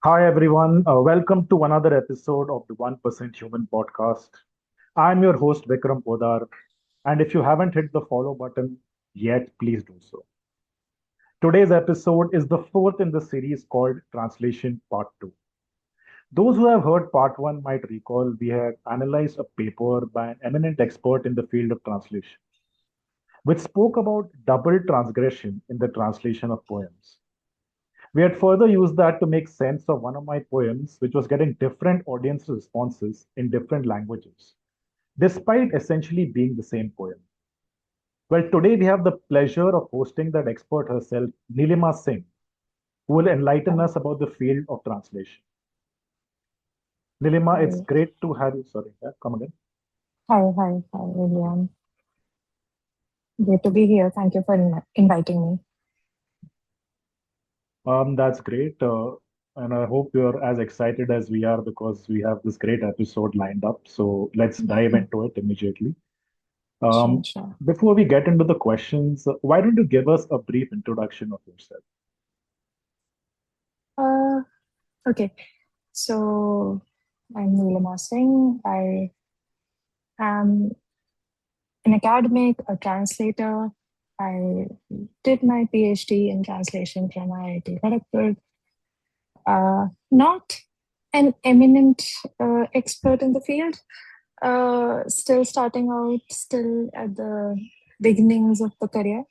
Hi, everyone. Welcome to another episode of the 1% Human podcast. I'm your host, Vikram Podar. And if you haven't hit the follow button yet, please do so. Today's episode is the fourth in the series called Translation Part 2. Those who have heard Part 1 might recall we had analyzed a paper by an eminent expert in the field of translation, which spoke about double transgression in the translation of poems. We had further used that to make sense of one of my poems, which was getting different audience responses in different languages, despite essentially being the same poem. Well, today we have the pleasure of hosting that expert herself, Neelima Singh, who will enlighten Hi, us about the field of translation. Nilima, it's hi, great to have you. Sorry, yeah, come again. hi, William. Great to be here. Thank you for inviting me. That's great. And I hope you're as excited as we are because we have this great episode lined up. So let's dive into it immediately. Sure, Um, sure. Before we get into the questions, why don't you give us a brief introduction of yourself? Uh, okay. So I'm Neelima Singh. I am an academic, a translator. I did my PhD in translation from IIT Kharagpur. Not an eminent expert in the field. Still starting out, still at the beginnings of the career.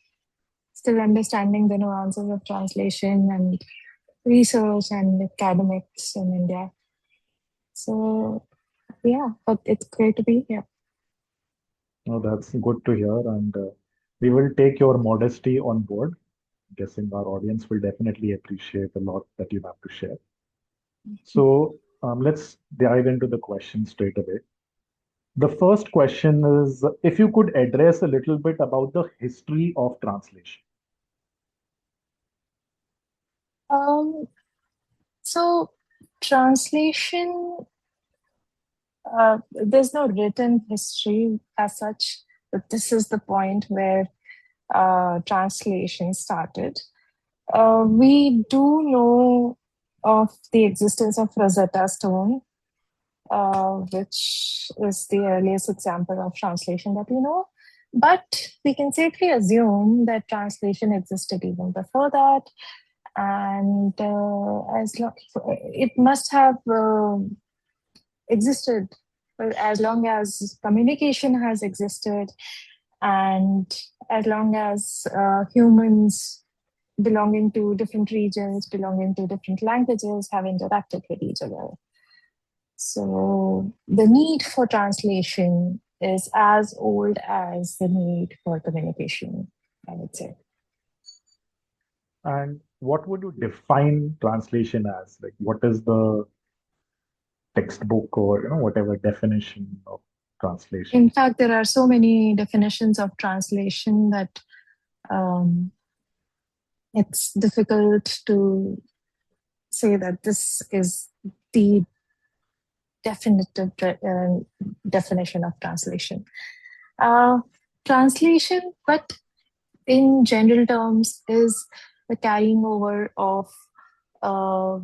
Still understanding the nuances of translation and research and academics in India. So, yeah, but it's great to be here. Oh, that's good to hear. And we will take your modesty on board. Guessing our audience will definitely appreciate a lot that you have to share. So let's dive into the question straight away. The first question is if you could address a little bit about the history of translation. Um, so, translation, there's no written history as such, but this is the point where translation started. We do know of the existence of Rosetta Stone, which is the earliest example of translation that we know. But we can safely assume that translation existed even before that, and it must have existed as long as communication has existed, and as long as humans belonging to different regions, belonging to different languages, have interacted with each other. So the need for translation is as old as the need for communication, I would say. And what would you define translation as? Like, what is the textbook or whatever definition of translation? In fact, there are so many definitions of translation that um, it's difficult to say that this is the definitive definition of translation. Uh, Translation, but in general terms, is the carrying over of uh,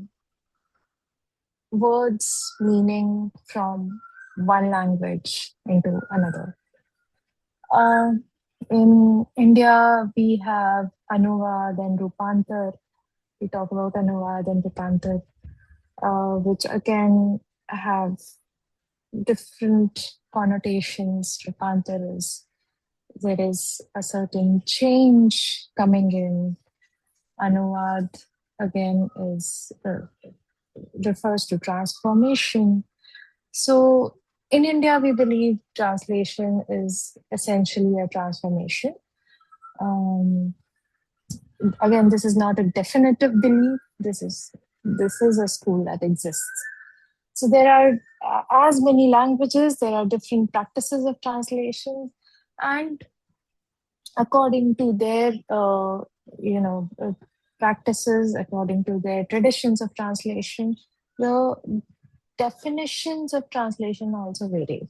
words meaning from one language into another. Uh, in India, we have Anuvad and Rupantar. We talk about Anuvad and Rupantar, which again have different connotations. Rupantar is there is a certain change coming in. Anuvad again is refers to transformation. So in India, we believe translation is essentially a transformation. Um, Again, this is not a definitive belief. This is a school that exists. So there are as many languages. There are different practices of translation, and according to their you know uh, practices, according to their traditions of translation, the definitions of translation also vary.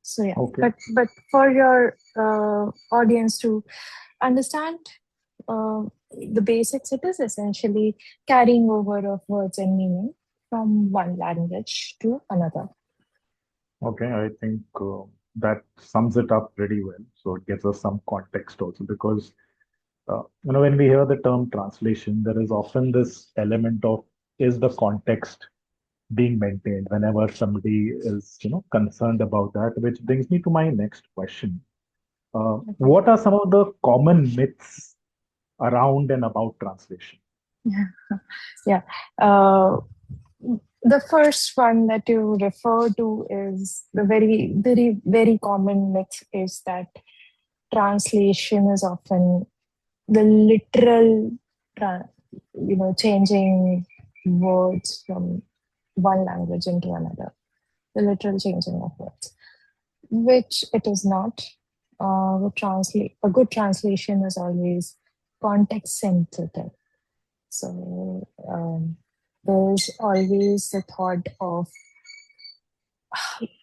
So yeah, Okay. but for your audience to understand, the basics, it is essentially carrying over of words and meaning from one language to another. Okay, I think that sums it up pretty well. So it gives us some context also because when we hear the term translation, there is often this element of is the context being maintained whenever somebody is concerned about that, which brings me to my next question. Okay. What are some of the common myths around and about translation? Yeah. Uh, the first one that you refer to is the very common myth is that translation is often the literal, changing words from one language into another, the literal changing of words, which it is not. A good translation is always context sensitive. So there's always the thought of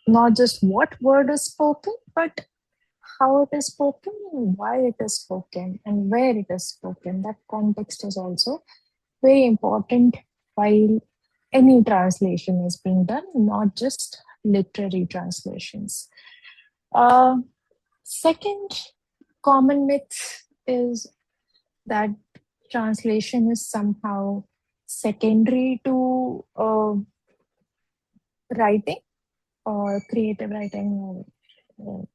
not just what word is spoken, but how it is spoken, why it is spoken, and where it is spoken. That context is also very important while any translation is being done, not just literary translations. Uh, Second common myth is that translation is somehow secondary to writing or creative writing or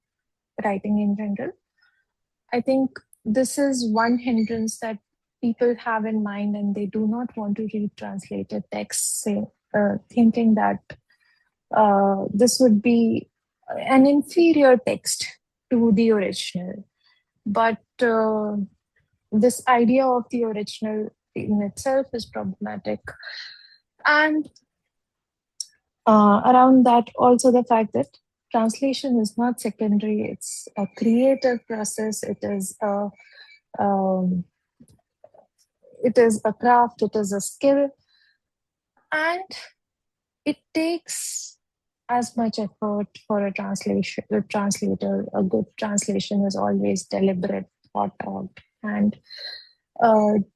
writing in general. I think this is one hindrance that people have in mind, and they do not want to read translated texts, thinking that this would be an inferior text to the original. But this idea of the original in itself is problematic. And around that, also the fact that translation is not secondary, it's a creative process, um, it is a craft, it is a skill, and it takes as much effort for a translator. A good translation is always deliberate, thought out, and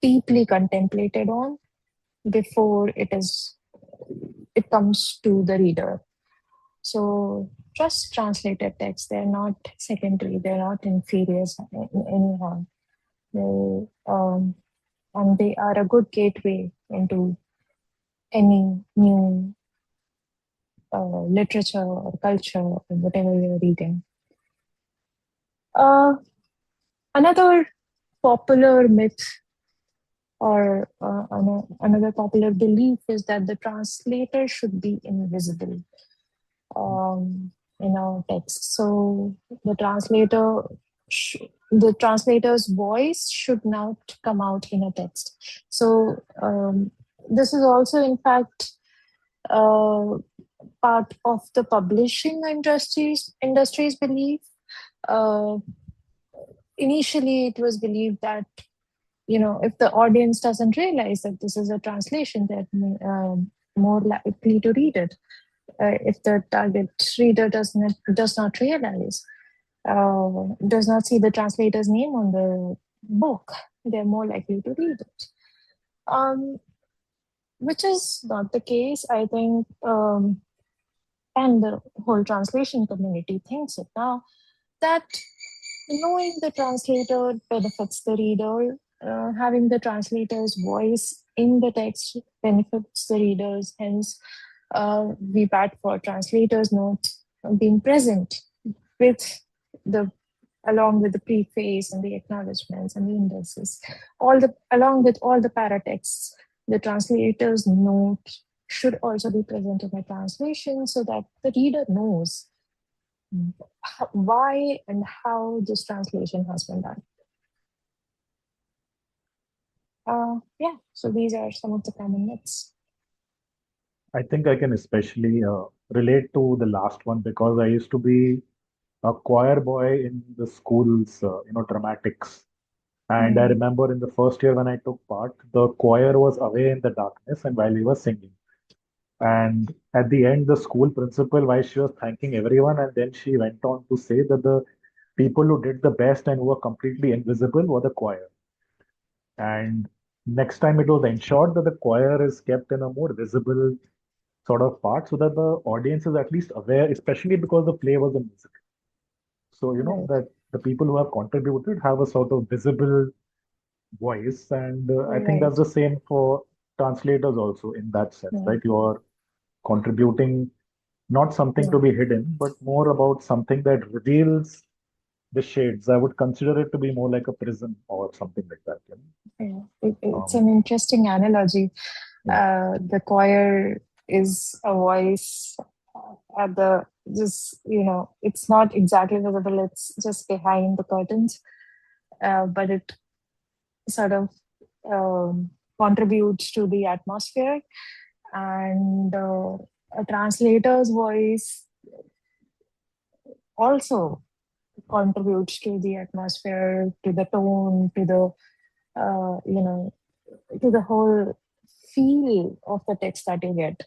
deeply contemplated on before it comes to the reader. So just translated texts, they're not secondary, they're not inferior anyhow. They, and they are a good gateway into any new literature or culture or whatever you're reading. Uh, Another popular myth or another popular belief is that the translator should be invisible in our text. So the the translator's voice should not come out in a text. So this is also, in fact, uh, part of the publishing industry's belief. Uh, Initially, it was believed that if the audience doesn't realize that this is a translation, they're more likely to read it. If the target reader does not realize, does not see the translator's name on the book, they're more likely to read it. Um, which is not the case, I think, and the whole translation community thinks it now, that knowing the translator benefits the reader. Having the translator's voice in the text benefits the readers. Hence, we bat for translators' notes being present with the along with the preface and the acknowledgements and the indices, along with all the paratexts. The translator's note should also be present in the translation so that the reader knows why and how this translation has been done. Yeah, so these are some of the common myths. I think I can especially relate to the last one because I used to be a choir boy in the school's, dramatics. And I Mm. remember in the first year when I took part, the choir was away in the darkness and while we were singing. And at the end, the school principal, while she was thanking everyone, and then she went on to say that the people who did the best and who were completely invisible were the choir. And next time it was ensured that the choir is kept in a more visible sort of part so that the audience is at least aware, especially because the play was a musical. So, Right. that the people who have contributed have a sort of visible voice. And I think that's Right. the same for translators also in that sense, Yeah. right? You are contributing not something to Yeah. be hidden, but more about something that reveals the shades. I would consider it to be more like a prism or something like that. Yeah. It's Um, an interesting analogy. yeah, The choir is a voice at the just it's not exactly visible. It's just behind the curtains, but it sort of um, contributes to the atmosphere, and a translator's voice also contributes to the atmosphere, to the tone, to the to the whole feel of the text that you get.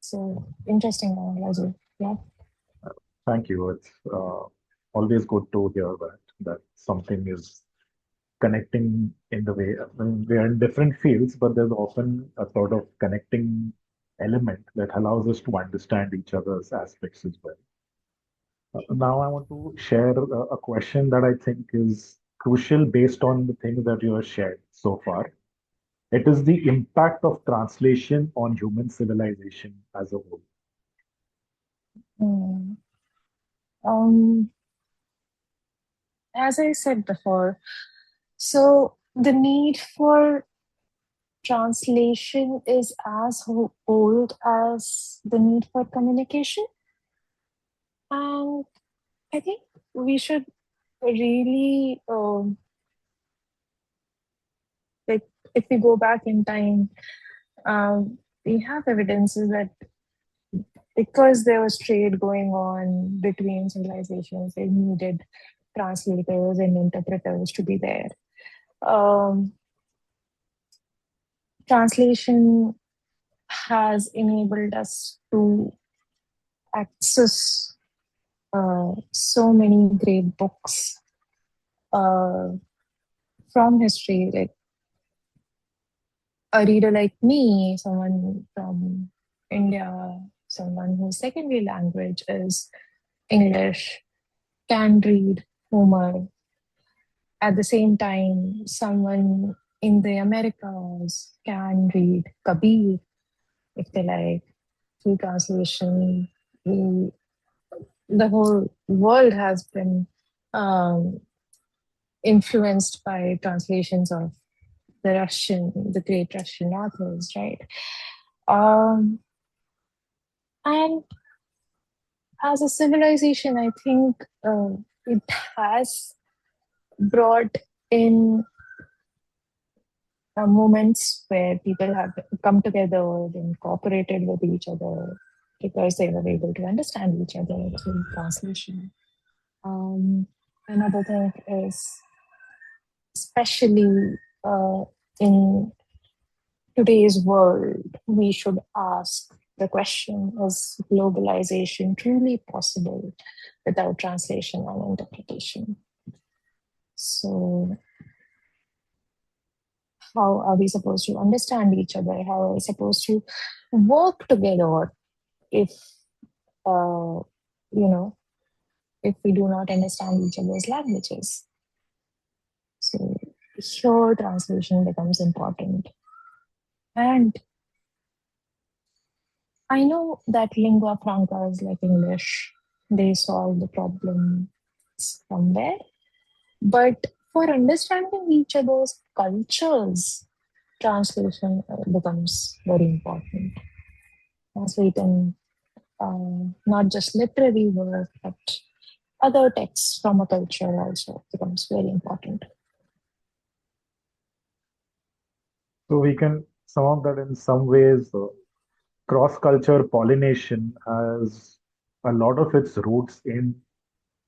So interesting analogy. Yeah. thank you. It's always good to hear that something is connecting in the way. I mean, we are in different fields, but there's often a sort of connecting element that allows us to understand each other's aspects as well. Now, I want to share a question that I think is crucial based on the things that you have shared so far. It is the impact of translation on human civilization as a whole. Mm. Um, as I said before, so the need for translation is as old as the need for communication. And I think we should really, like, if we go back in time, we have evidences that because there was trade going on between civilizations, they needed translators and interpreters to be there. Um, Translation has enabled us to access so many great books uh, from history. Like a reader like me, someone from India, someone whose secondary language is English, can read Homer. At the same time, someone in the Americas can read Kabir if they like. Through translation, we, the whole world has been um, influenced by translations of the great Russian authors, right? Um, and as a civilization, I think it has brought in moments where people have come together and cooperated with each other because they were able to understand each other through translation. Um, Another thing is, especially in today's world, we should ask the question: is globalization truly possible without translation and interpretation? So, how are we supposed to understand each other? How are we supposed to work together if, uh, you know, if we do not understand each other's languages? So, here translation becomes important. And I know that lingua francas like English, they solve the problem somewhere. But for understanding each other's cultures, translation becomes very important. Translating not just literary work, but other texts from a culture also becomes very important. So we can sum up that in some ways, cross-culture pollination has a lot of its roots in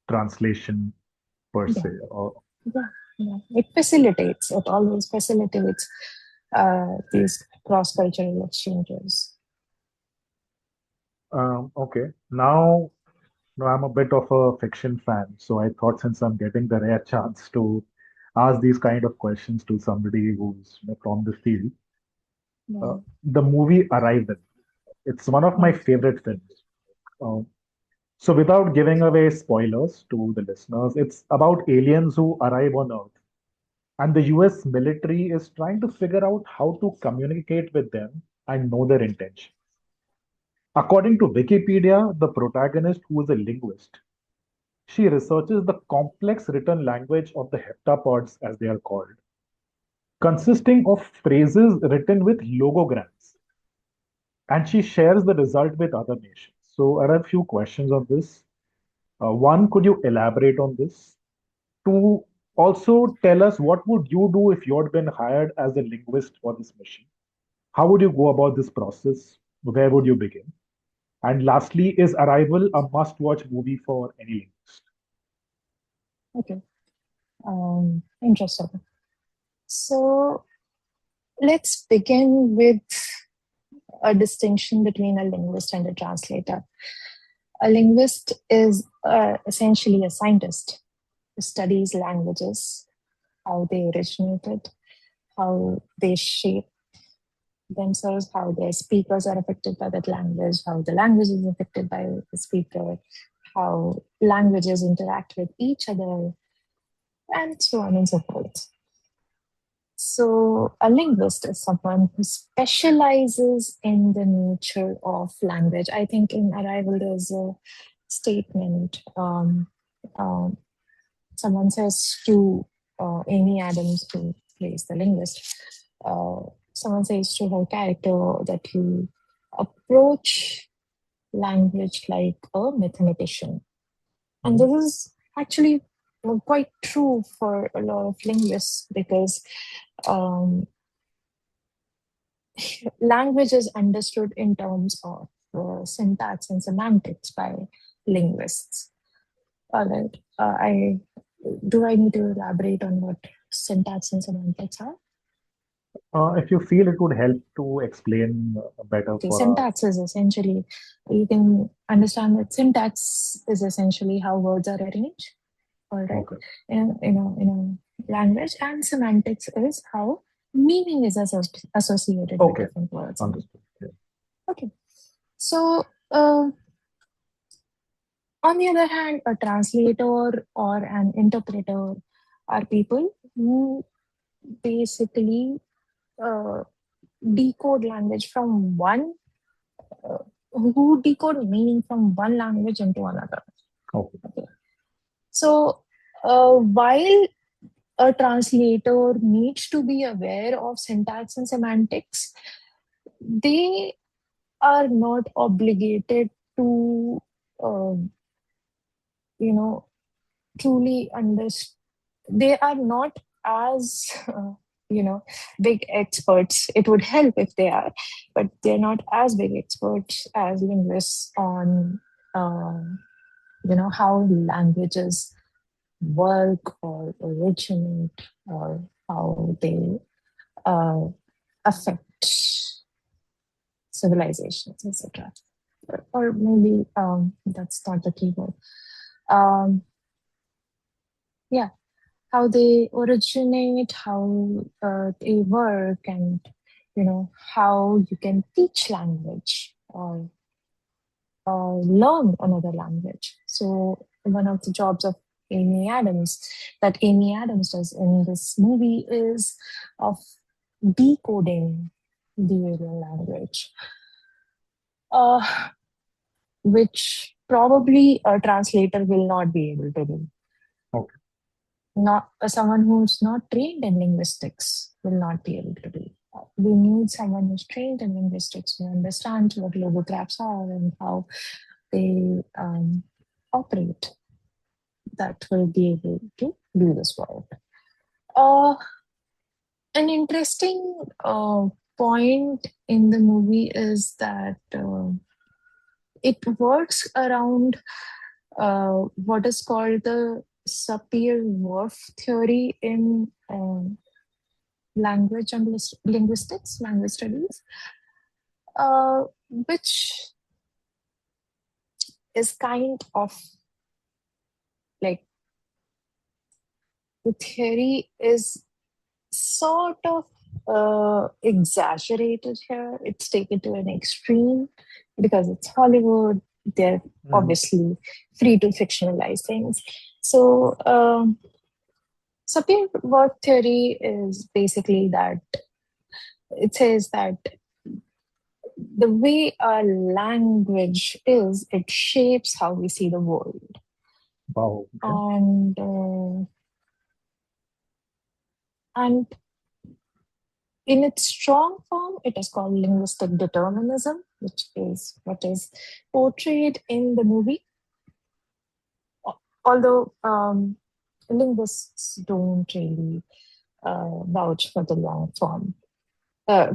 translation per se. Yeah, yeah, yeah. It always facilitates these cross cultural exchanges. Okay, now I'm a bit of a fiction fan, so I thought since I'm getting the rare chance to ask these kind of questions to somebody who's from the field. Yeah. The movie Arrival. It's one of my Oh, favorite films. Uh, so, without giving away spoilers to the listeners, it's about aliens who arrive on Earth, and the US military is trying to figure out how to communicate with them and know their intention. According to Wikipedia, the protagonist, who is a linguist, she researches the complex written language of the heptapods, as they are called, consisting of phrases written with logograms, and she shares the result with other nations. So, I have a few questions on this. One, could you elaborate on this? Two, also tell us what would you do if you had been hired as a linguist for this mission? How would you go about this process? Where would you begin? And lastly, is Arrival a must-watch movie for any linguist? okay. Interesting. So let's begin with a distinction between a linguist and a translator. A linguist is essentially a scientist who studies languages, how they originated, how they shape themselves, how their speakers are affected by that language, how the language is affected by the speaker, how languages interact with each other, and so on and so forth. So, a linguist is someone who specializes in the nature of language. I think in Arrival there's a statement. Um, Someone says to Amy Adams, who plays the linguist, uh, someone says to her character that you approach language like a mathematician. And Mhm. this is actually quite true for a lot of linguists because um, language is understood in terms of syntax and semantics by linguists. All right. I need to elaborate on what syntax and semantics are? If you feel it would help to explain better Okay, for our. syntax is essentially you can understand that syntax is essentially how words are arranged. All right, Okay. in a language, and semantics is how meaning is associated with Okay. different words. And Understood. Yeah. okay, so uh, on the other hand, a translator or an interpreter are people who basically uh, decode language from one, uh, who decode meaning from one language into another. Okay. Okay. So while a translator needs to be aware of syntax and semantics, they are not obligated to, uh, you know, truly understand. They are not as you know big experts. It would help if they are, but they're not as big experts as linguists on how languages work or originate or how they uh, affect civilizations, etc. Or maybe that's not the keyword. Um, yeah, how they originate, how they work, and how you can teach language or learn another language. So one of the jobs of Amy Adams does in this movie is of decoding the alien language, uh, which probably a translator will not be able to do. Okay. Not someone who's not trained in linguistics will not be able to do. We need someone who's trained in linguistics who understands what logographs are and how they operate, that will be able to do this work. Uh, an interesting point in the movie is that it works around what is called the Sapir-Whorf theory in language and linguistics, language studies, which is kind of like the theory is sort of exaggerated here. It's taken to an extreme because it's Hollywood. They're Mhm. obviously free to fictionalize things. So, superior worth theory is basically that it says that the way our language is, it shapes how we see the world. Wow. Okay. And in its strong form, it is called linguistic determinism, which is what is portrayed in the movie. Although linguists don't really vouch for the long form,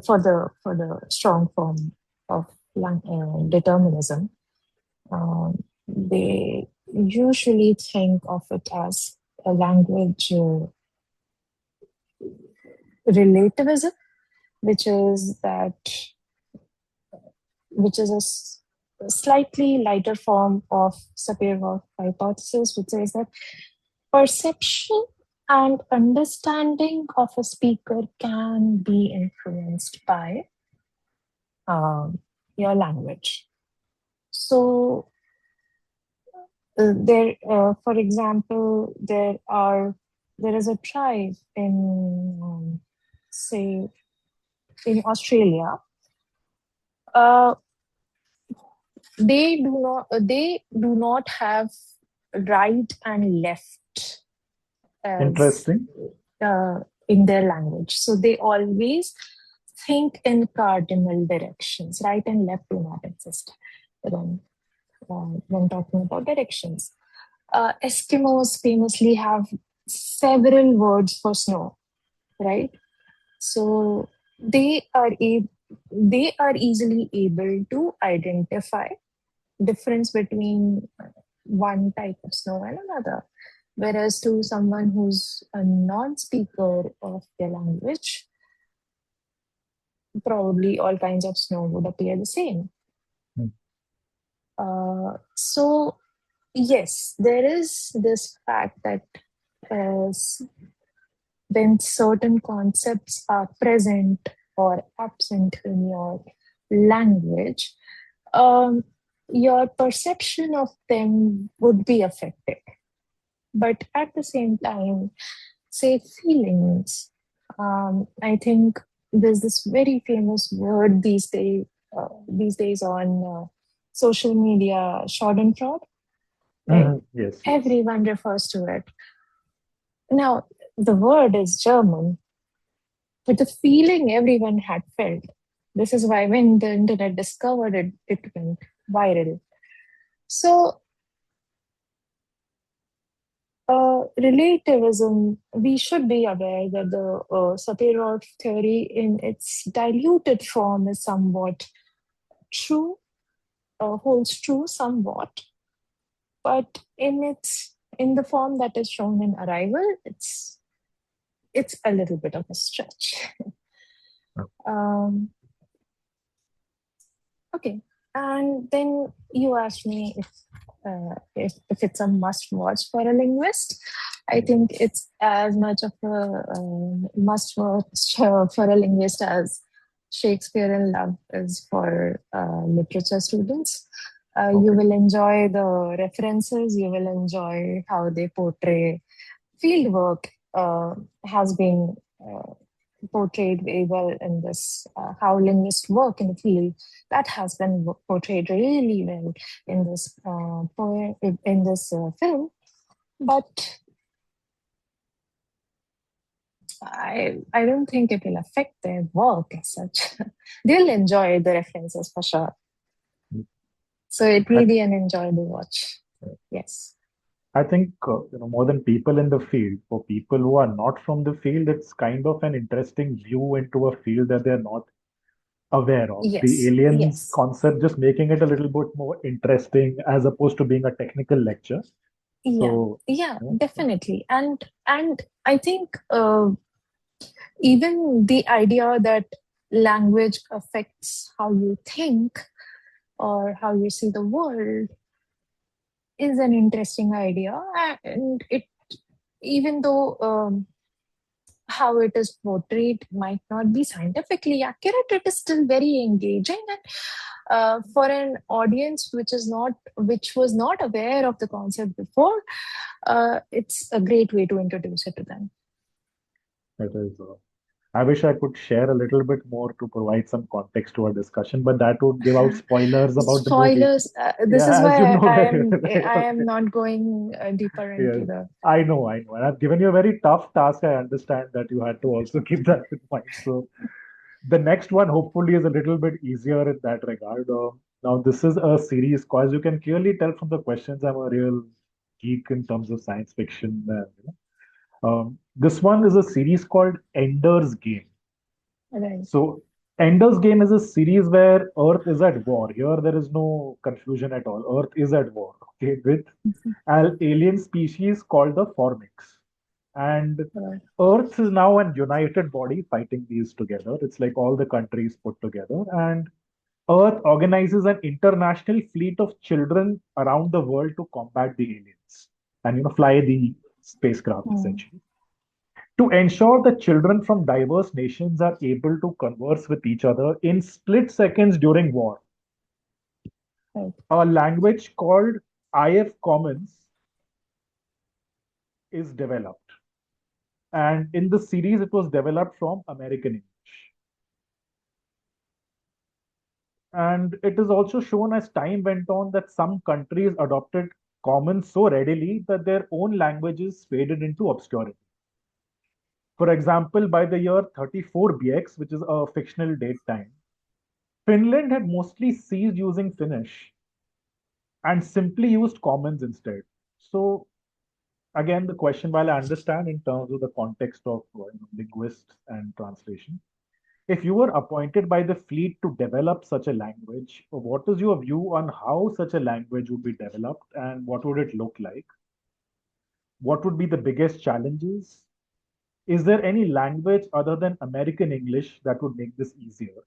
for the strong form of determinism. They usually think of it as a language relativism, which is that which is a slightly lighter form of Sapir-Whorf hypothesis, which says that perception and understanding of a speaker can be influenced by um, your language. So, for example, there is a tribe in, say, in Australia. Uh, they do not have right and left as Interesting. uh, in their language. So they always think in cardinal directions. Right and left do not exist when talking about directions. Eskimos famously have several words for snow, right? So they are a, they are easily able to identify difference between one type of snow and another. Whereas to someone who's a non-speaker of their language, probably all kinds of snow would appear the same. Mm. So yes, there is this fact that uh, when certain concepts are present or absent in your language, um, your perception of them would be affected. But at the same time, say feelings. I think there's this very famous word these days on social media, Schadenfreude, right? Yes, yes. Everyone refers to it. Now, the word is German, but the feeling everyone had felt. This is why when the internet discovered it, it went viral. So, relativism, we should be aware that the Sapir-Whorf theory in its diluted form is somewhat true, holds true somewhat, but in the form that is shown in Arrival, it's a little bit of a stretch. um, okay, and then you asked me if it's a must watch for a linguist. I think it's as much of a must watch for a linguist as Shakespeare in Love is for literature students. You Okay. will enjoy the references, you will enjoy how they portray fieldwork. Has been portrayed very well in this, how linguists work in the field. That has been portrayed really well in this in this film. But I don't think it will affect their work as such. They'll enjoy the references for sure. So it I, will be an enjoyable watch. Yes. I think more than people in the field, for people who are not from the field, it's kind of an interesting view into a field that they're not aware of. The Yes. aliens Yes. concept just making it a little bit more interesting as opposed to being a technical lecture. Yeah. So, Yeah. yeah, Definitely. And I think even the idea that language affects how you think or how you see the world is an interesting idea, and even though how it is portrayed might not be scientifically accurate, it is still very engaging. And for an audience which was not aware of the concept before, it's a great way to introduce it to them. It is. I wish I could share a little bit more to provide some context to our discussion, but that would give out spoilers about the movie. Spoilers. This is Yeah, as you why know I very am well. I Okay. am not going deeper Yes, into the. I know. And I've given you a very tough task. I understand that you had to also keep that in mind. So the next one hopefully is a little bit easier in that regard. Now, this is a series, as you can clearly tell from the questions, I'm a real geek in terms of science fiction. This one is a series called Ender's Game. Right. So, Ender's Game is a series where Earth is at war. Here, there is no confusion at all. Earth is at war, okay, with an alien species called the Formix. And Right. Earth is now an united body fighting these together. It's like all the countries put together. And Earth organizes an international fleet of children around the world to combat the aliens and fly the spacecraft Mm, essentially. To ensure that children from diverse nations are able to converse with each other in split seconds during war, right. a language called IF Commons is developed. And in the series, it was developed from American English. And it is also shown as time went on that some countries adopted Commons so readily that their own languages faded into obscurity. For example, by the year 34 BX, which is a fictional date time, Finland had mostly ceased using Finnish and simply used Commons instead. So, again, the question, while I understand in terms of the context of linguists and translation, if you were appointed by the fleet to develop such a language, what is your view on how such a language would be developed and what would it look like? What would be the biggest challenges? Is there any language other than American English that would make this easier?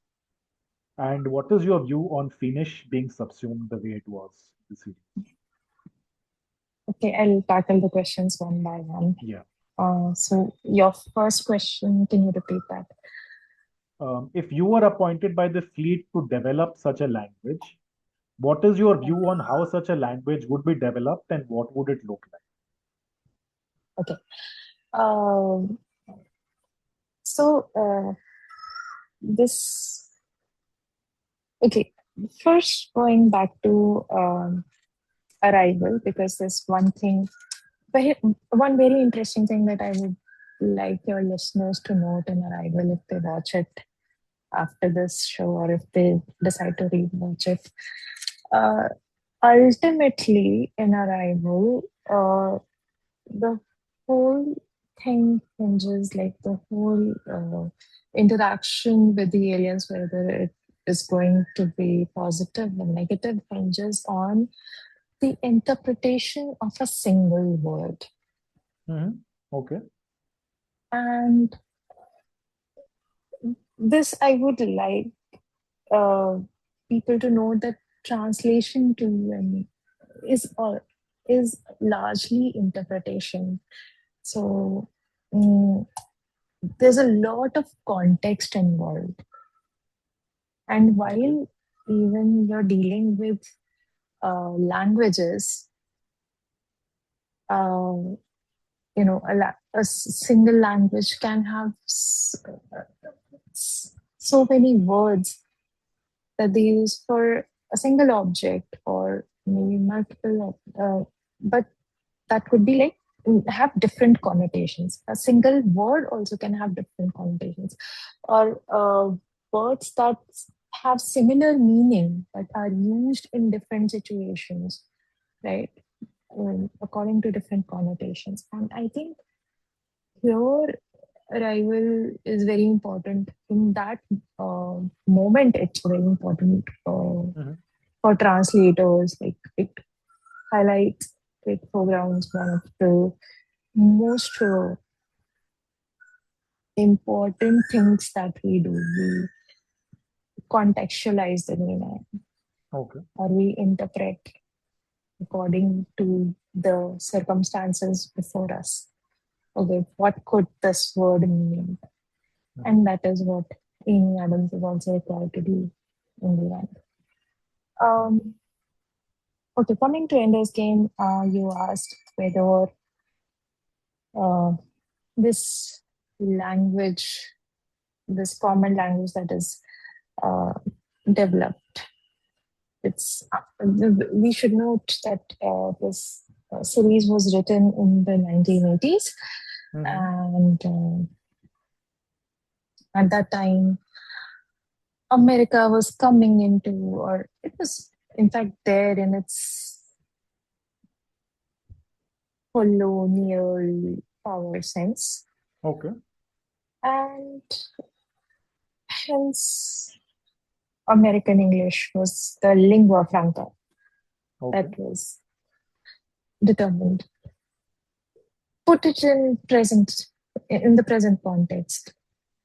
And what is your view on Finnish being subsumed the way it was in the series? Okay, I'll tackle the questions one by one. Yeah. So your first question, can you repeat that? If you were appointed by the fleet to develop such a language, what is your view on how such a language would be developed and what would it look like? Okay. Um, so this okay. First, going back to Arrival, because there's one very interesting thing that I would like your listeners to note in Arrival if they watch it after this show or if they decide to rewatch it. Uh, Ultimately, in Arrival, the whole thing hinges, like the whole interaction with the aliens, whether it is going to be positive or negative, hinges on the interpretation of a single word. Hmm. Okay. And this, I would like uh, people to know that translation to is largely interpretation. So mm, there's a lot of context involved, and Okay. while even you're dealing with languages, uh, a single language can have so many words that they use for a single object or maybe multiple, but that could be like have different connotations. A single word also can have different connotations, or words that have similar meaning but are used in different situations, right? According to different connotations. And I think here arrival is very important in that moment. It's very important Hmm. for translators. Like it highlights, it foregrounds one of the most important things that we do. We contextualize the meaning, Okay. or we interpret according to the circumstances before us. okay, what could this word mean? Mhm. And that is what Amy Adams is also required to do in the end. Um, okay, coming to Ender's Game, you asked whether uh, this language, this common language that is uh, developed, we should note that this series was written in the 1980s, Mhm. and at that time, America was coming into, or it was in fact there in its colonial power sense, Okay. and hence American English was the lingua franca Okay. that was determined. Put it in the present context.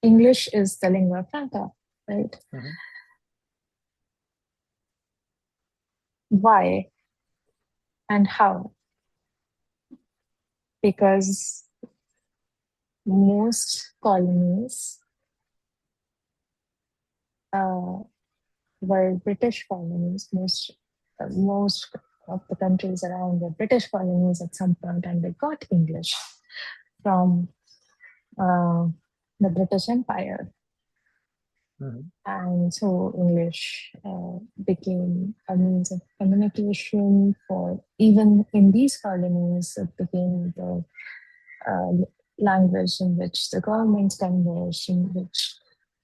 English is the lingua franca, right? Mhm. Why and how? Because most colonies uh, were British colonies. Most of the countries around were British colonies at some point, and they got English from uh, the British Empire. Mhm. And so English became a means of communication for even in these colonies. It became the uh, language in which the governments converse, in which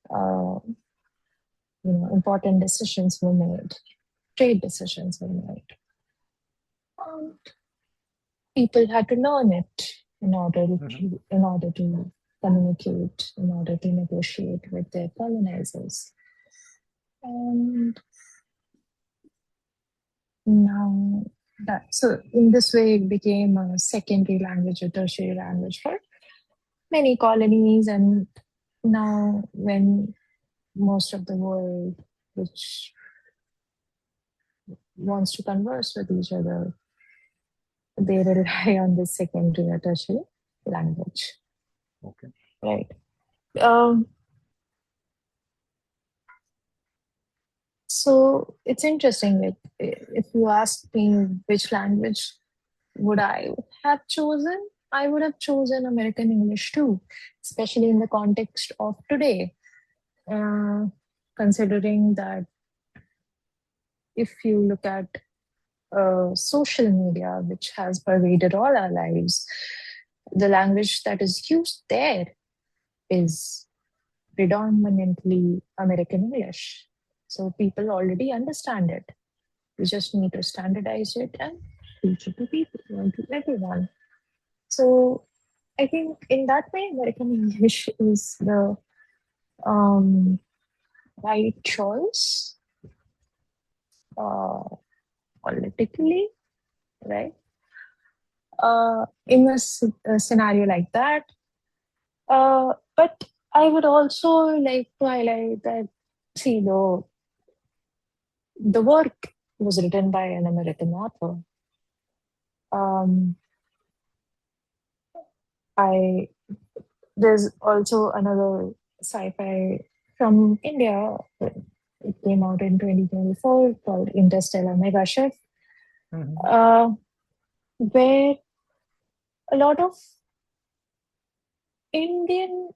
uh, important decisions were made, trade decisions were made. And people had to learn it Mhm. in order to communicate, in order to negotiate with their colonizers. And now so in this way it became a secondary language or tertiary language for many colonies. And now when most of the world which wants to converse with each other, they rely on this secondary or tertiary language, Okay. right? Um, so it's interesting. Like, if you ask me which language would I have chosen, I would have chosen American English too, especially in the context of today. Uh, Considering that if you look at social media, which has pervaded all our lives, the language that is used there is predominantly American English. So people already understand it. We just need to standardize it and teach it to people and to everyone. So I think in that way, American English is the um, right choice uh, politically, right? In a scenario like that. But I would also like to highlight that, see, the work was written by an American author. Um, I There's also another sci-fi from India. It came out in 2024 called Interstellar Mega Chef, Mhm. uh, where a lot of Indian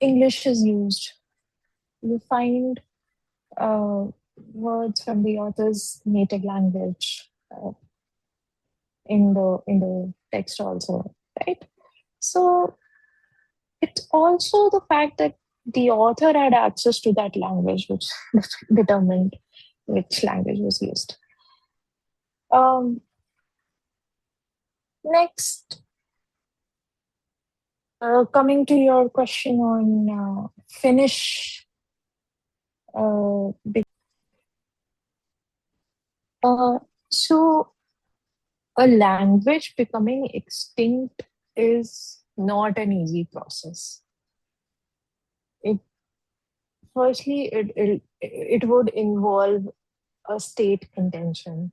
English is used. You find uh, words from the author's native language in the text also, right? So it's also the fact that the author had access to that language, which determined which language was used. Um, Next, coming to your question on Finnish, uh, uh, so a language becoming extinct is not an easy process. It Firstly, it would involve a state intention.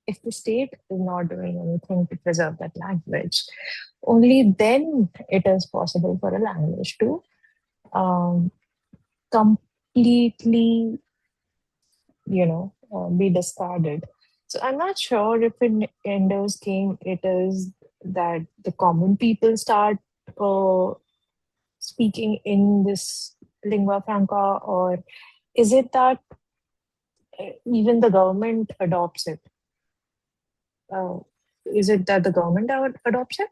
if the state is not doing anything to preserve that language, only then it is possible for a language to um, completely, be discarded. So I'm not sure if in Ender's Game it is that the common people start uh, speaking in this lingua franca, or is it that even the government adopts it? Uh, is it that the government adopts it?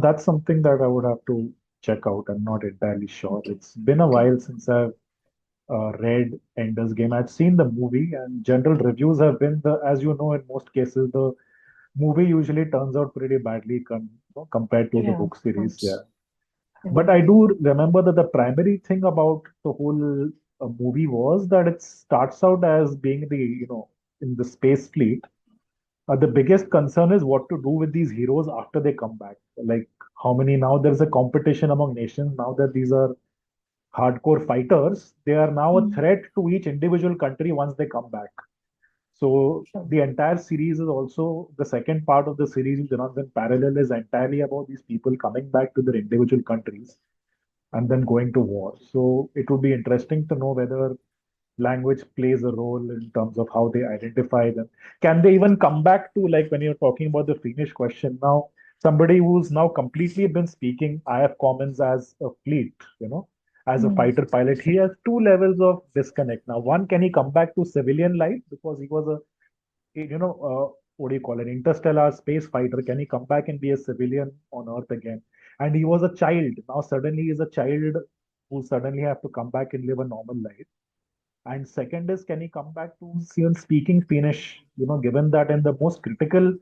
That's something that I would have to check out. I'm not entirely sure. Okay. It's been a Okay. while since I've read Ender's Game. I've seen the movie, and general reviews have been as you know, in most cases, the movie usually turns out pretty badly compared to the Yeah, book of series. Yeah. course. Yeah. But I do remember that the primary thing about the whole movie was that it starts out as being in the space fleet. The biggest concern is what to do with these heroes after they come back. Like how many now there's a competition among nations now that these are hardcore fighters. They are now a Mm, threat to each individual country once they come back. So sure. the entire series is also the second part of the series which runs in parallel is entirely about these people coming back to their individual countries and then going to war. So it would be interesting to know whether language plays a role in terms of how they identify them. Can they even come back to, like when you're talking about the Finnish question now, somebody who's now completely been speaking IF Commons as a fleet, as a Mm, fighter pilot, he has two levels of disconnect. Now, one, can he come back to civilian life because he was what do you call it, interstellar space fighter? Can he come back and be a civilian on Earth again? And he was a child. Now suddenly he's a child who suddenly have to come back and live a normal life. And second is, can he come back to even speaking Finnish? Given that in the most critical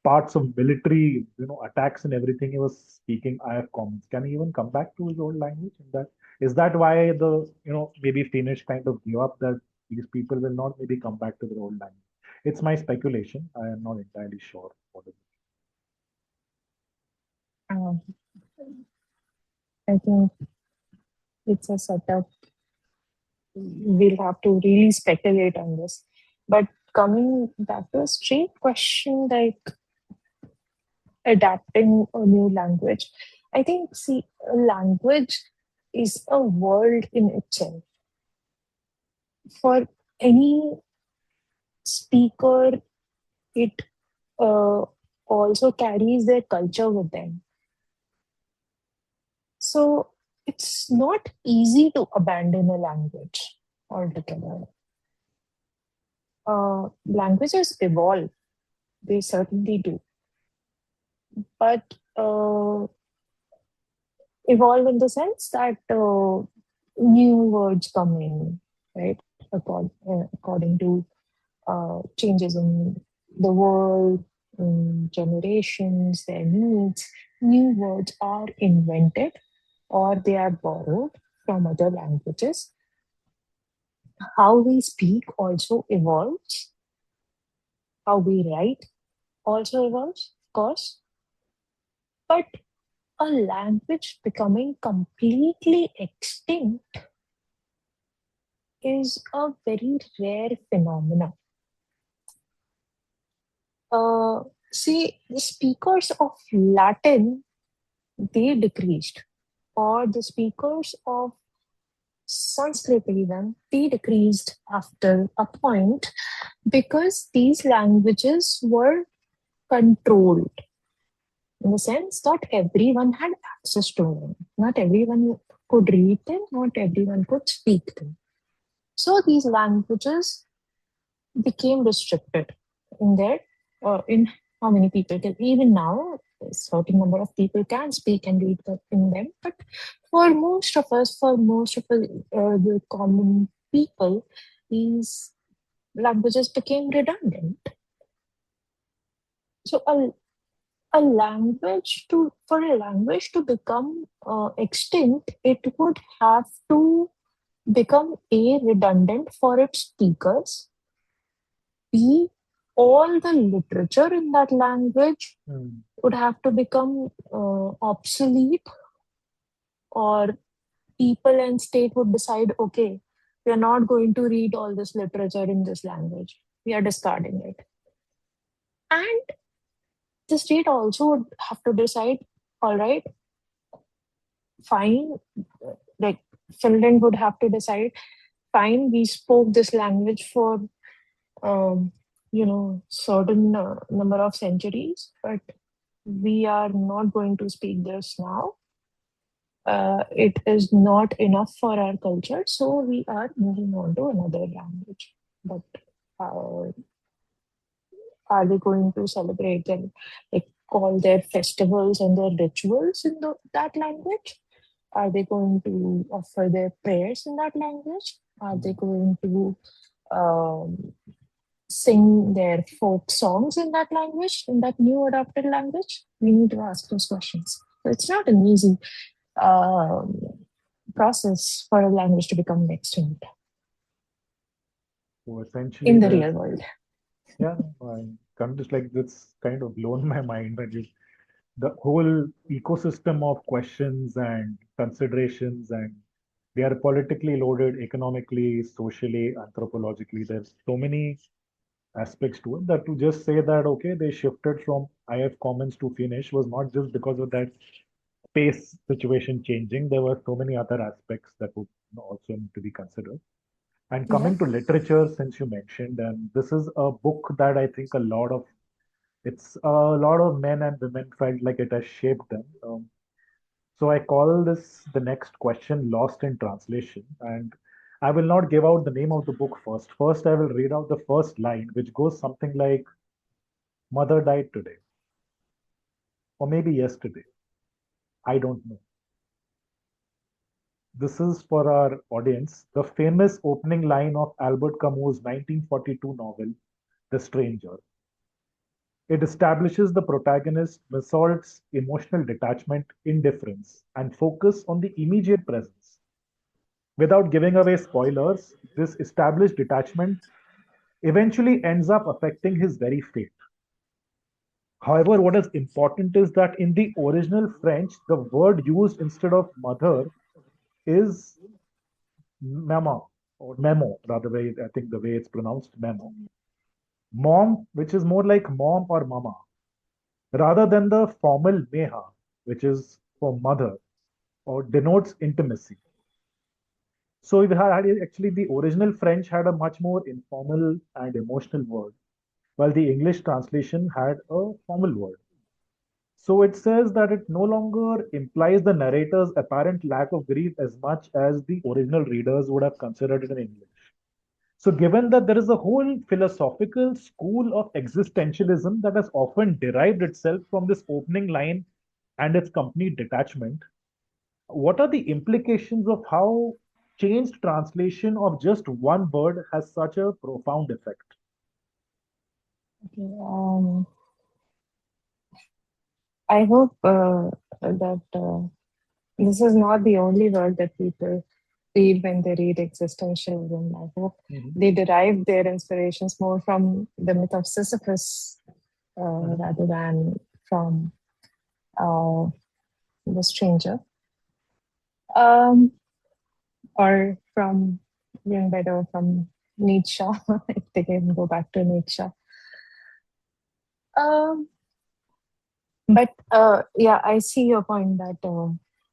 parts of military, attacks and everything, he was speaking IF Commons. Can he even come back to his old language? And that is that why maybe Finnish kind of give up that these people will not maybe come back to their old language. It's my speculation. I am not entirely sure what it uh, I think it's a setup. We'll have to really speculate on this. But coming back to a straight question, like adapting a new language, I think, see, a language is a world in itself. For any speaker, it also carries their culture with them. So it's not easy to abandon a language altogether. Languages evolve, they certainly do, but evolve in the sense that new words come in, right? According to changes in the world, in generations, their needs, new words are invented or they are borrowed from other languages. How we speak also evolves, how we write also evolves, of course, but a language becoming completely extinct is a very rare phenomenon. Uh, See, the speakers of Latin, they decreased, or the speakers of Sanskrit even, they decreased after a point because these languages were controlled in the sense that everyone had access to them. Not everyone could read them, not everyone could speak them. So these languages became restricted in their in how many people can. Even now a certain number of people can speak and read in them, but for most of us, for most of the common people, these languages became redundant. So a language to for a language to become extinct, it would have to become a redundant for its speakers. B, all the literature in that language is. would have to become obsolete, or people and state would decide, okay, we are not going to read all this literature in this language. we are discarding it. And the state also would have to decide, all right, fine, like Finland would have to decide, fine, we spoke this language for, um, certain number of centuries, but we are not going to speak this now. It is not enough for our culture, so we are moving on to another language. But uh, are they going to celebrate and like call their festivals and their rituals in that language? Are they going to offer their prayers in that language? Are they going to um, sing their folk songs in that language, in that new adopted language? We need to ask those questions. So it's not an easy um, process for a language to become extinct So essentially, in the there's real world. yeah, I'm kind of just like this kind of blown my mind when you the whole ecosystem of questions and considerations, and they are politically loaded, economically, socially, anthropologically. There's so many aspects to it that to just say that okay, they shifted from IF Commons to Finnish was not just because of that space situation changing. There were so many other aspects that would also need to be considered. And Yeah. coming to literature, since you mentioned, and this is a book that I think a lot of men and women felt like it has shaped them. So I call this the next question, Lost in Translation. And I will not give out the name of the book first. First, I will read out the first line, which goes something like, Mother died today, or maybe yesterday. I don't know. This is for our audience, the famous opening line of Albert Camus' 1942 novel, The Stranger. It establishes the protagonist Missolt's emotional detachment, indifference, and focus on the immediate presence. Without giving away spoilers, this established detachment eventually ends up affecting his very fate. However, what is important is that in the original French, the word used instead of mother is mama, or memo, rather way I think the way it's pronounced, memo. Mom, which is more like mom or mama, rather than the formal meha, which is for mother or denotes intimacy. So we had actually the original French had a much more informal and emotional word, while the English translation had a formal word. So it says that it no longer implies the narrator's apparent lack of grief as much as the original readers would have considered it in English. So, given that there is a whole philosophical school of existentialism that has often derived itself from this opening line and its complete detachment, what are the implications of how changed translation of just one word has such a profound effect? Okay, I hope that this is not the only word that people read when they read existentialism. I hope Mhm, they derive their inspirations more from the myth of Sisyphus mhm, rather than from uh, the stranger, um, or from even better from Nietzsche, if they can go back to Nietzsche. Um, but yeah, I see your point that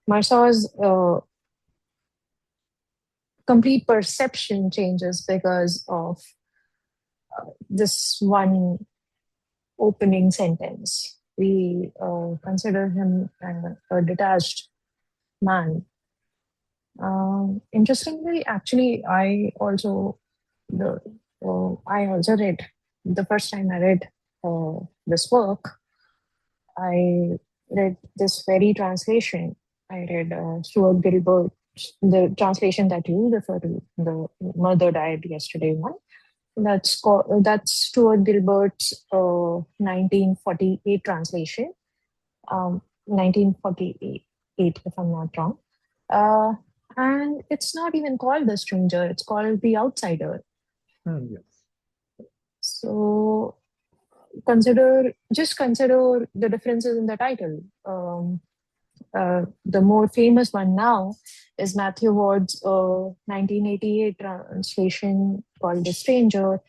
Marceau's complete perception changes because of this one opening sentence. We consider him a detached man. Interestingly, actually, I also read the first time I read this work. I read this very translation. I read Stuart Gilbert, the translation that you refer to, the Mother Died Yesterday one. That's Stuart Gilbert's 1948 translation, 1948, if I'm not wrong. Uh, and it's not even called The Stranger, it's called The Outsider. yes. So consider the differences in the title. The more famous one now is Matthew Ward's 1988 translation called The Stranger,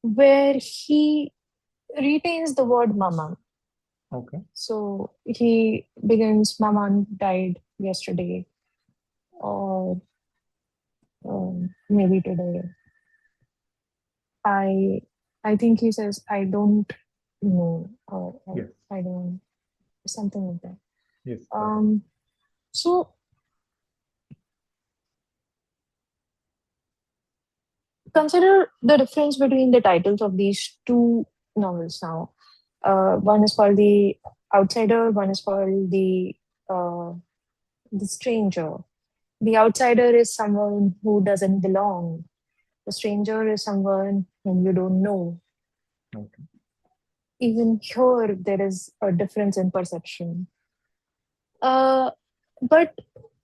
where he retains the word mama. Okay. So he begins, Mama died yesterday, or maybe today. I I think he says, I don't know, or Yes. I don't, something like that. Yes. That is. Um, so consider the difference between the titles of these two novels now. One is called The Outsider, one is called uh, The Stranger. The outsider is someone who doesn't belong. The stranger is someone whom you don't know. Okay. Even here, there is a difference in perception. Uh, but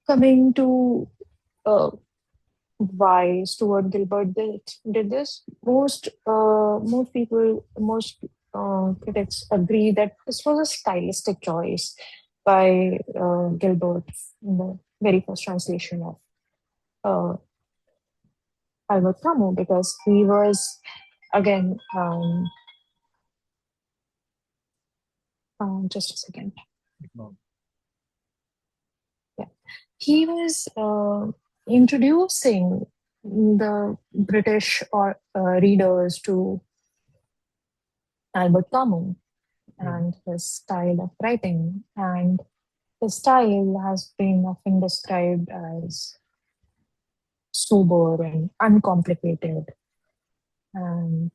coming to uh, why Stuart Gilbert did this, most people, most critics agree that this was a stylistic choice by Gilbert in the very first translation of uh, Albert Camus, because he was again just a second. No. Yeah. He was introducing the British or readers to Albert Camus Mhm. and his style of writing. And his style has been often described as sober and uncomplicated and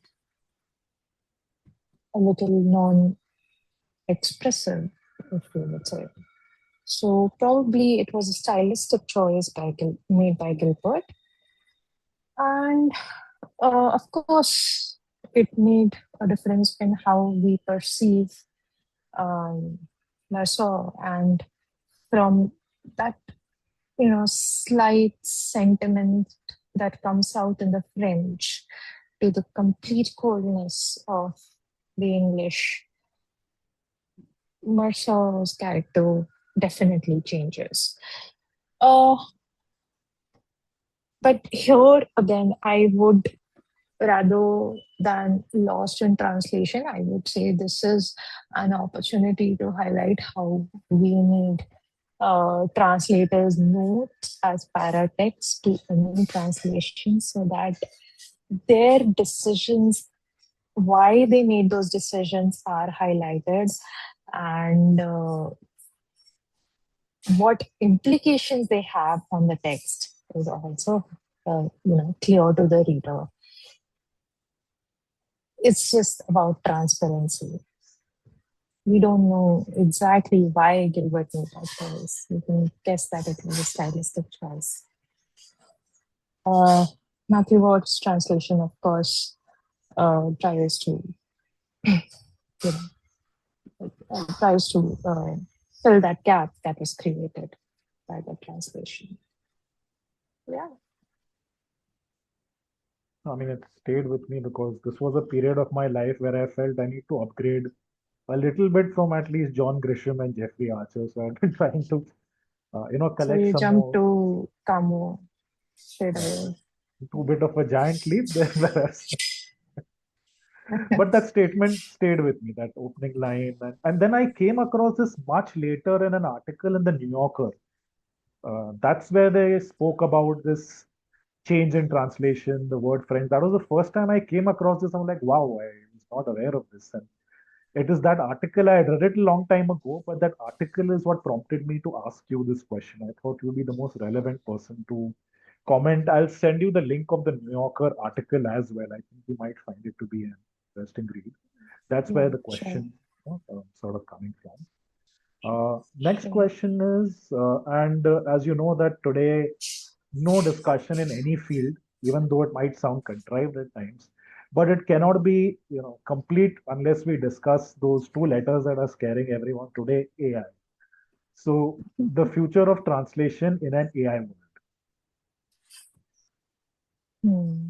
a little non expressive, if you would say. So probably it was a stylistic choice made by Gilbert. And of course, it made a difference in how we perceive um, Merceau. And from that, slight sentiment that comes out in the French to the complete coldness of the English, Merceau's character definitely changes. Uh, but here again, I would, rather than lost in translation, I would say this is an opportunity to highlight how we need translators' notes as paratext to any translation, so that their decisions, why they made those decisions, are highlighted, and what implications they have on the text is also clear to the reader. It's just about transparency. We don't know exactly why Gilbert made that choice. You can guess that it was a stylistic choice. Uh, Matthew Ward's translation, of course, tries to you tries to fill that gap that was created by the translation. Yeah. I mean, it stayed with me because this was a period of my life where I felt I need to upgrade a little bit from at least John Grisham and Jeffrey Archer. So I've been trying to, So collect you some jump more. to Camus straight away. Too bit of a giant leap there, whereas, but that statement stayed with me, that opening line. And then I came across this much later in an article in the New Yorker. That's where they spoke about this change in translation, the word French. That was the first time I came across this. I'm like, wow, I was not aware of this. And it is that article, I had read it a long time ago, but that article is what prompted me to ask you this question. I thought you'd be the most relevant person to comment. I'll send you the link of the New Yorker article as well. I think you might find it to be an interesting read. That's where Yeah, the sure, question sort of coming from. Next sure. question is, and as you know that today, no discussion in any field, even though it might sound contrived at times, but it cannot be, complete unless we discuss those two letters that are scaring everyone today, AI. So the future of translation in an AI world. Hmm.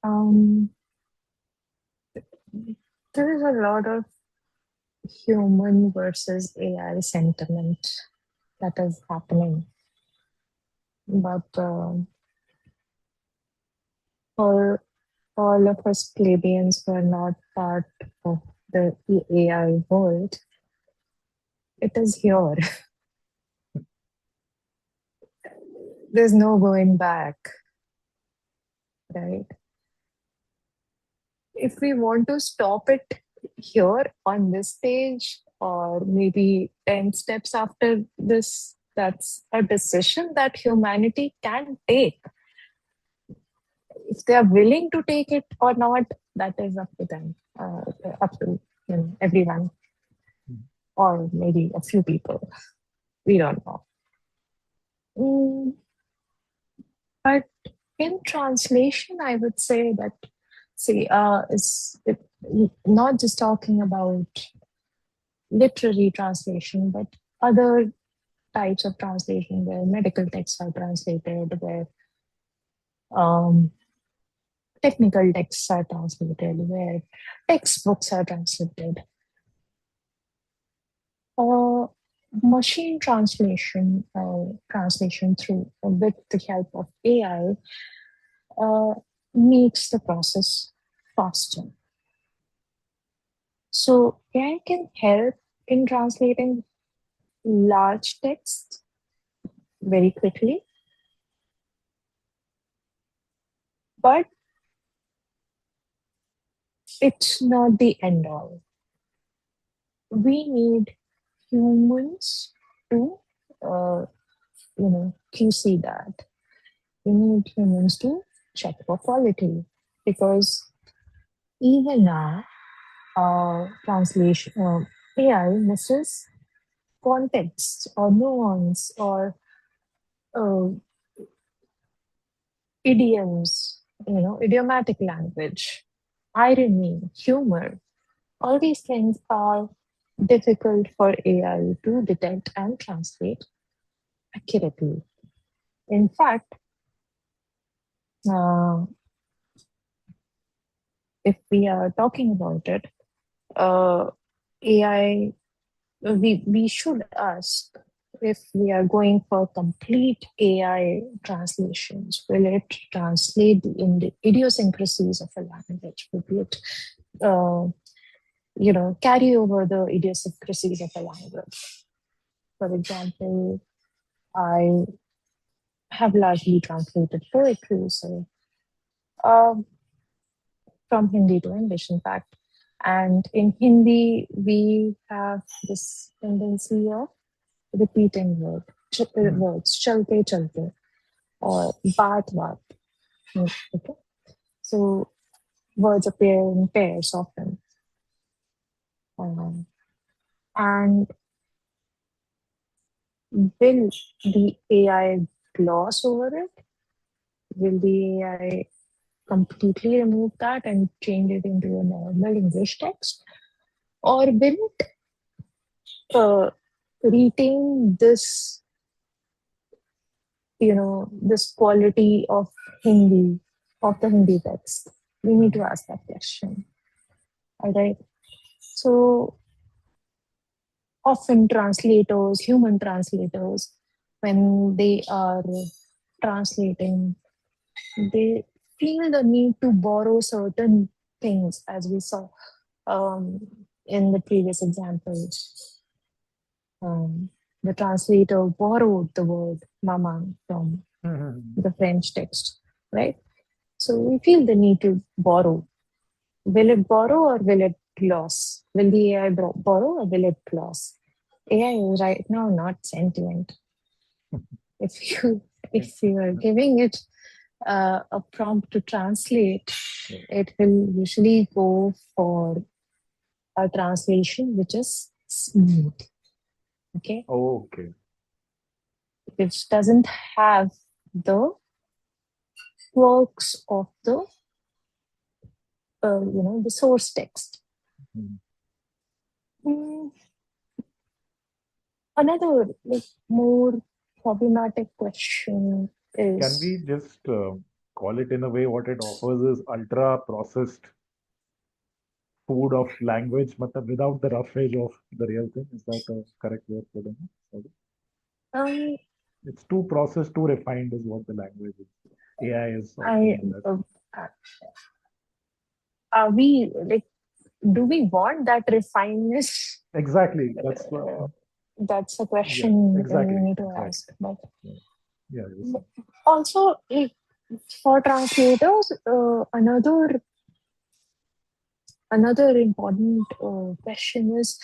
Um, there is a lot of human versus AI sentiment that is happening. But for all of us plebeians who are not part of the AI world, it is here. There's no going back, right? If we want to stop it here on this stage, or maybe 10 steps after this, that's a decision that humanity can take. If they are willing to take it or not, that is up to them, up to everyone, or maybe a few people. We don't know. Mm, but in translation, I would say that, see, not just talking about literary translation, but other types of translation where medical texts are translated, where um, technical texts are translated, where textbooks are translated. Uh, Machine translation through with the help of AI uh, makes the process faster. So AI can help in translating large text very quickly, but it's not the end all. We need humans to, uh, QC that. We need humans to check for quality, because even now, translation AI misses context or nuance or uh, idioms, idiomatic language, irony, humor. All these things are difficult for AI to detect and translate accurately. In fact, uh, if we are talking about it, AI, we should ask if we are going for complete AI translations, will it translate the idiosyncrasies of a language? Will it, uh, carry over the idiosyncrasies of a language? For example, I have largely translated poetry, so um, from Hindi to English, in fact. And in Hindi, we have this tendency of repeating Mhm. words, chalte chalte or baat baat. Okay, so words appear in pairs often, um, and will the AI gloss over it? Will the AI completely remove that and change it into a normal English text, or will it retain this, this quality of Hindi, of the Hindi text? We need to Mhm. ask that question. All right. So often translators, human translators, when they are translating, they feel the need to borrow certain things, as we saw um, in the previous examples. The translator borrowed the word mama from Mhm. the French text, right? So we feel the need to borrow. Will it borrow or will it gloss? Will the AI borrow or will it gloss? AI is right now not sentient. If you Yeah. if you are giving it a prompt to translate, it will usually go for a translation which is smooth, okay, Okay. which doesn't have the quirks of the source text. Mhm. Mm, Another like more problematic question Can we is, just call it in a way what it offers is ultra processed food of language, matlab, without the rough edge of the real thing? Is that a correct way of putting it? Sorry. um, It's too processed, too refined, is what the language is. AI is I offering us. uh, Are we like, do we want that refineness? Exactly. That's what. Uh, that's a Yeah. question we Exactly. need to ask. Exactly. But Yeah. Yeah. You were saying. also, like, for translators, another important question is,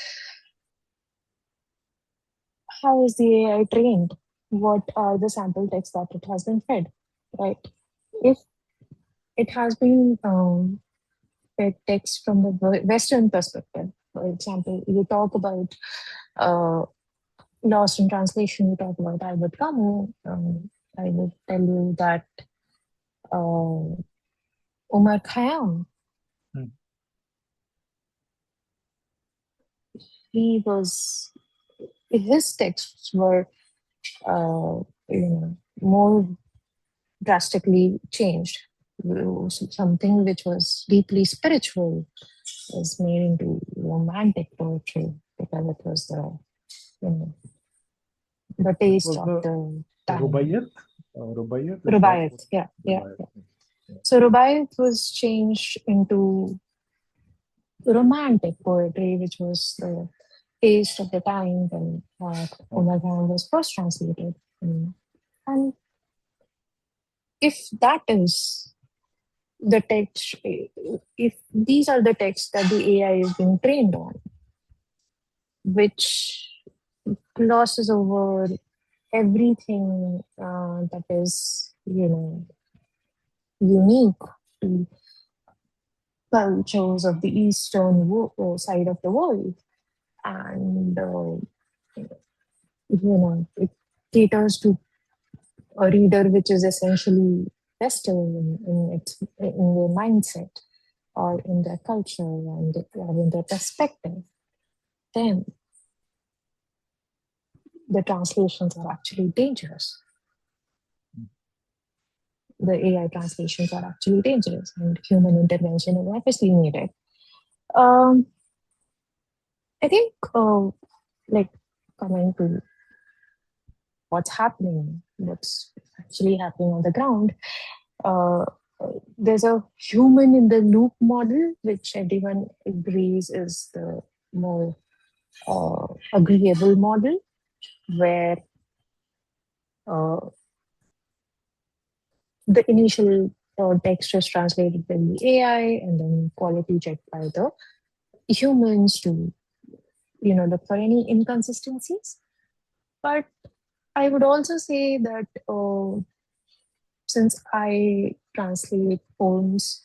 how is the AI trained? What are the sample texts that it has been fed? Right? If it has been fed text from the Western perspective, for example, you talk about uh, Lost in Translation, you talk about Albert Camus. I would tell you that uh, Omar Khayyam, Hmm. he was his texts were more drastically changed. Something which was deeply spiritual was made into romantic poetry because it was you know the Which taste was of the the time. Rubaiyat? Rubaiyat, is that Rubaiyat, what? yeah, yeah, Rubaiyat. yeah. Yeah. So Rubaiyat was changed into romantic poetry, which was the taste of the time when Okay. Omar Khayyam was first translated. And if that is the text, if these are the texts that the AI is being trained on, which glosses over everything that is, unique to cultures of the eastern side of the world, and it caters to a reader which is essentially Western in their mindset or in their culture or in their perspective, then the translations are actually dangerous. The AI translations are actually dangerous, and human intervention is obviously needed. Um, I think, like, coming to what's actually happening on the ground, uh, there's a human in the loop model, which everyone agrees is the more agreeable model, where uh, the initial text is translated by the AI and then quality checked by the humans to look for any inconsistencies. But I would also say that since I translate poems,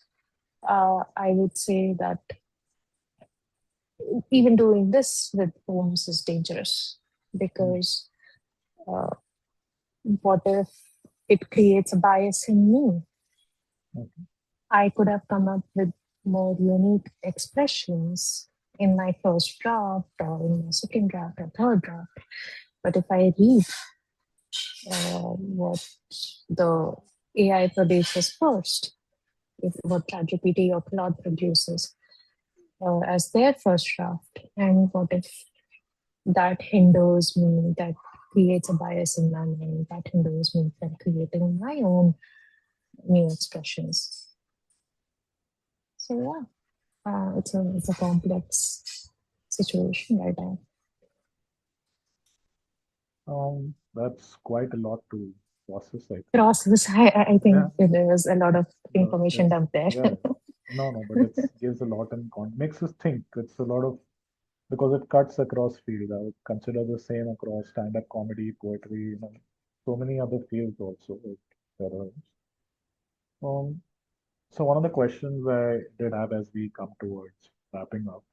I would say that even doing this with poems is dangerous, Hmm. because uh, what if it creates a bias in me? Okay. I could have come up with more unique expressions in my first draft or in my second draft or third draft. But if I read what the AI produces first, if what ChatGPT or Claude produces as their first draft, and what if that hinders me, that creates a bias in my mind, that hinders me from creating my own new expressions. So yeah, it's a complex situation right now. That's quite a lot to process, I think. Process. I think Yeah. there was a lot of No, information it's dumped there. yeah. No, no, but it's gives a lot and makes us think. It's a lot of because it cuts across field. I would consider the same across stand-up comedy, poetry, so many other fields also. There are. Um, so one of the questions I did have as we come towards wrapping up,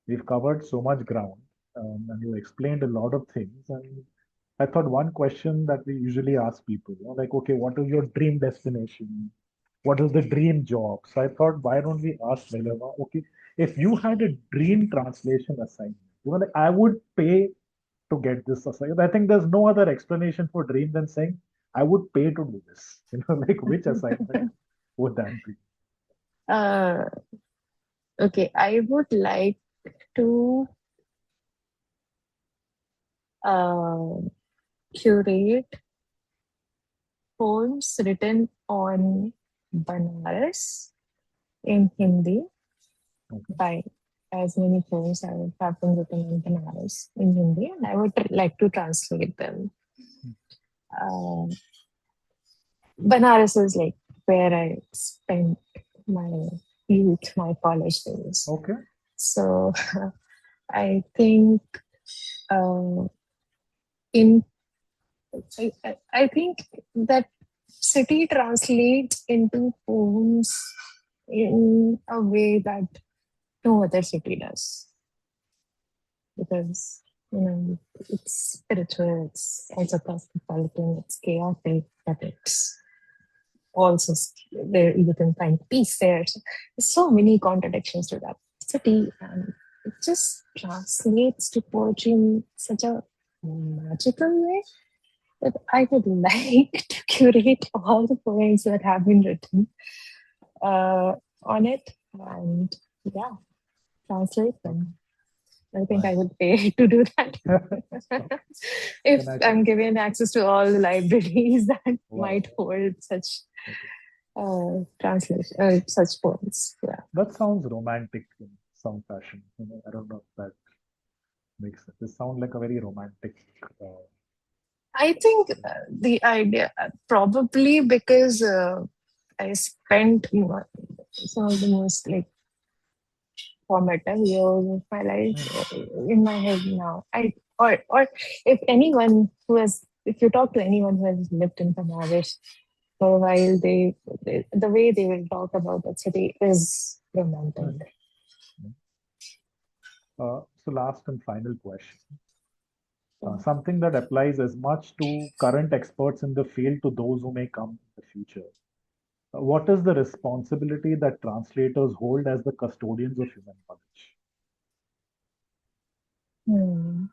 we've covered so much ground, and you explained a lot of things. And I thought one question that we usually ask people, like, okay, what is your dream destination? What is the dream job? So I thought, why don't we ask Nilima, okay, if you had a dream translation assignment, like I would pay to get this assignment. I think there's no other explanation for dream than saying, I would pay to do this. Like which assignment would that be? uh, okay, I would like to uh, curate poems written on Banaras in Hindi Okay. by as many poems have been written in Banaras in Hindi, and I would like to translate them. Hmm. Uh, Banaras is like where I spent my youth, my college days. Okay. So I think uh, in I think that city translates into poems in a way that no other city does, because it's spiritual, it's also cosmopolitan, it's chaotic, but it's also there you can find peace there. So there's so many contradictions to that city, and it just translates to poetry in such a magical way that I would like to curate all the poems that have been written uh, on it and yeah, translate Okay. them. I think I Nice. would pay to do that. Okay. If Then I I'm given access to all the libraries that might wow. hold such Okay. translation, such poems. Yeah. That sounds romantic in some fashion. I don't know if that makes sense. It sounds like a very romantic. Uh, I think the idea, probably because I spent some of the most like formative years of my life hmm. in my head now. Or if anyone who has, if you talk to anyone who has lived in Bangladesh for a while, they the way they will talk about that city is romantic. Hmm. So last and final question. Something that applies as much to current experts in the field to those who may come in the future. What is the responsibility that translators hold as the custodians of human knowledge? Hmm.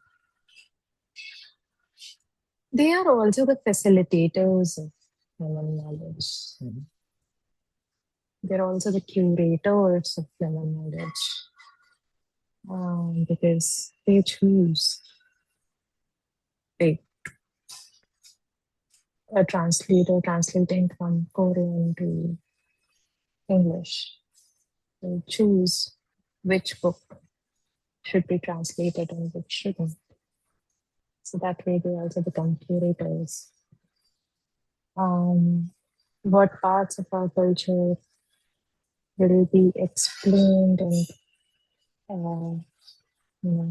They are also the facilitators of human knowledge. Mhm. They're also the curators of human knowledge because they choose like a translator translating from Korean to English. They choose which book should be translated and which shouldn't. So that way they also become curators. Um, what parts of our culture will be explained and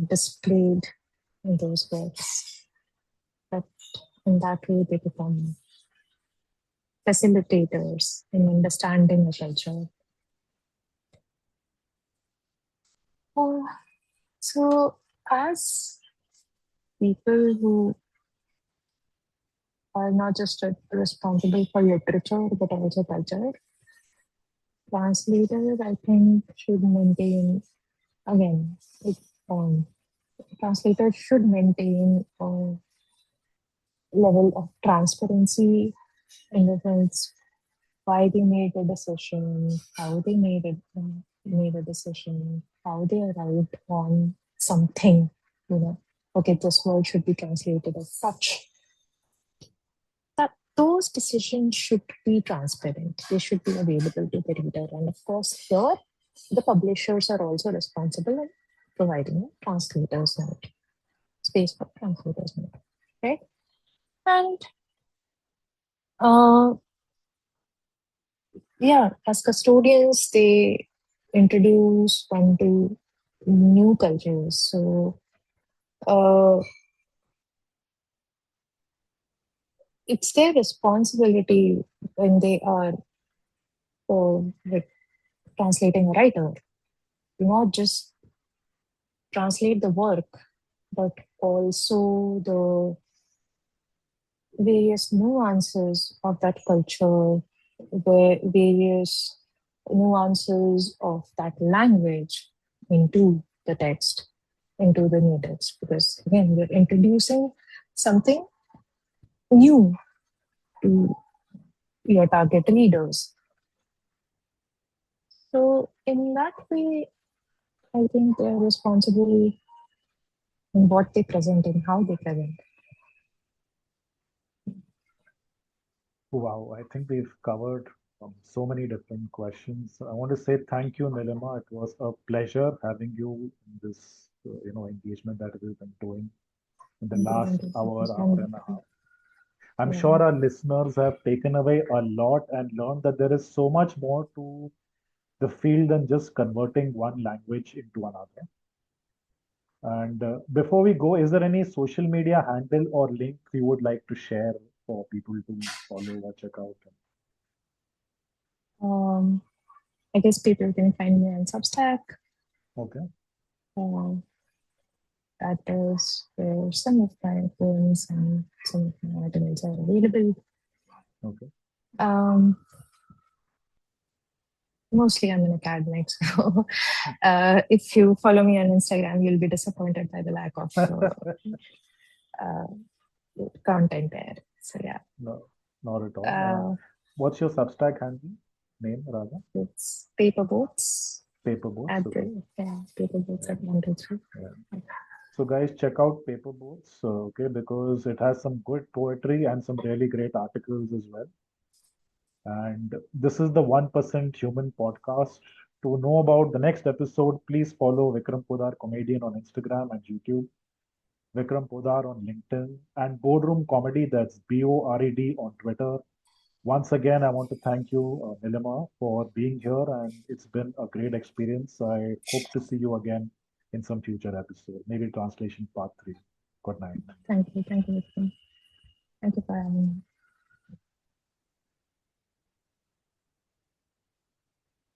displayed in those works. But in that way, they become facilitators in understanding the culture. Uh, so, as people who are not just responsible for literature but also culture, translators, I think, should maintain again. It, um, translators should maintain a level of transparency in the sense why they made a decision, how they made a decision, how they arrived on something. You know, okay, this word should be translated as such. That those decisions should be transparent. They should be available to the reader, and of course, here the publishers are also responsible in providing a translators note, space for translators note, right? And uh, yeah, as custodians, they introduce one to new cultures. So uh, it's their responsibility when they are like translating a writer, not just translate the work, but also the various nuances of that culture, the various nuances of that language into the text, into the new text. Because again, we're introducing something new to your target readers. So, in that way, I think they're responsible in what they present and how they present. Wow, I think we've covered So many different questions. I want to say thank you, Nilima. It was a pleasure having you in this, engagement that we've been doing in the Thank last you. It hour, was hour and a wonderful. half. I'm Yeah. sure our listeners have taken away a lot and learned that there is so much more to the field than just converting one language into another. And before we go, is there any social media handle or link you would like to share for people to follow or check out? Um, I guess people can find me on Substack. Okay, Uh, that is where some of my poems and some of my articles are available. okay. Um, Mostly I'm an academic, so if you follow me on Instagram, you'll be disappointed by the lack of uh, content there. So yeah, No, not at all. uh, What's your Substack handle name, rather? it's paper boats Paperboats. at Okay. the yeah paper boats Yeah, at 123. yeah. So guys, check out Paperboats, okay, because it has some good poetry and some really great articles as well. And this is the 1% Human podcast. To know about the next episode, please follow Vikram Podar Comedian on Instagram and YouTube, Vikram Podar on LinkedIn, and Boardroom Comedy, that's BORED on Twitter. Once again, I want to thank you, Nilima, for being here, and it's been a great experience. I hope to see you again in some future episode, maybe translation part 3. Good night. Thank you, thank you, thank you for having me.